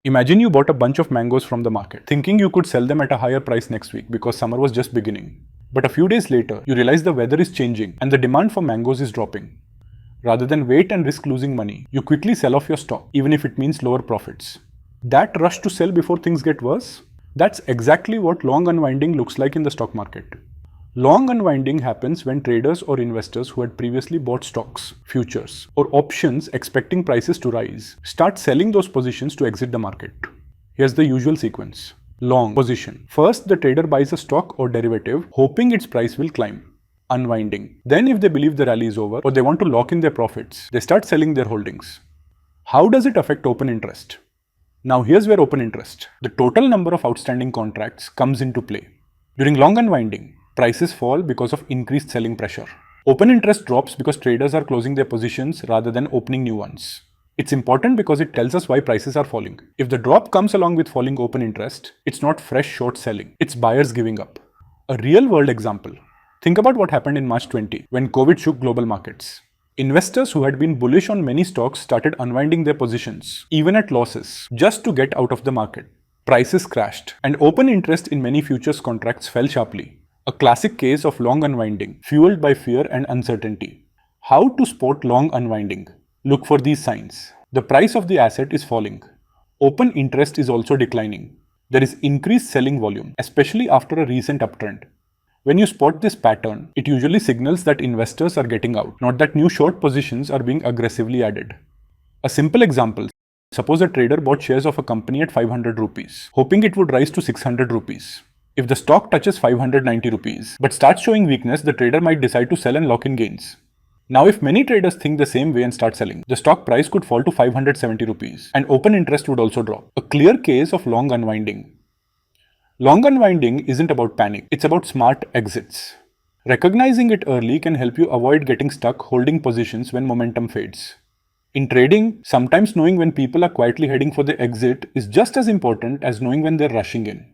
Imagine you bought a bunch of mangoes from the market, thinking you could sell them at a higher price next week because summer was just beginning. But a few days later, you realize the weather is changing and the demand for mangoes is dropping. Rather than wait and risk losing money, you quickly sell off your stock, even if it means lower profits. That rush to sell before things get worse? That's exactly what long unwinding looks like in the stock market. Long unwinding happens when traders or investors who had previously bought stocks, futures, or options expecting prices to rise start selling those positions to exit the market. Here's the usual sequence. Long position. First, the trader buys a stock or derivative, hoping its price will climb. Unwinding. Then, if they believe the rally is over or they want to lock in their profits, they start selling their holdings. How does it affect open interest? Now, here's where open interest, the total number of outstanding contracts, comes into play. During long unwinding, prices fall because of increased selling pressure. Open interest drops because traders are closing their positions rather than opening new ones. It's important because it tells us why prices are falling. If the drop comes along with falling open interest, it's not fresh short selling, it's buyers giving up. A real world example. Think about what happened in March 20 when COVID shook global markets. Investors who had been bullish on many stocks started unwinding their positions, even at losses, just to get out of the market. Prices crashed, and open interest in many futures contracts fell sharply. A classic case of long unwinding, fueled by fear and uncertainty. How to spot long unwinding? Look for these signs. The price of the asset is falling. Open interest is also declining. There is increased selling volume, especially after a recent uptrend. When you spot this pattern, it usually signals that investors are getting out, not that new short positions are being aggressively added. A simple example. Suppose a trader bought shares of a company at 500 rupees, hoping it would rise to 600 rupees. If the stock touches 590 rupees but starts showing weakness, the trader might decide to sell and lock in gains. Now, if many traders think the same way and start selling, the stock price could fall to 570 rupees and open interest would also drop. A clear case of long unwinding. Long unwinding isn't about panic, it's about smart exits. Recognizing it early can help you avoid getting stuck holding positions when momentum fades. In trading, sometimes knowing when people are quietly heading for the exit is just as important as knowing when they're rushing in.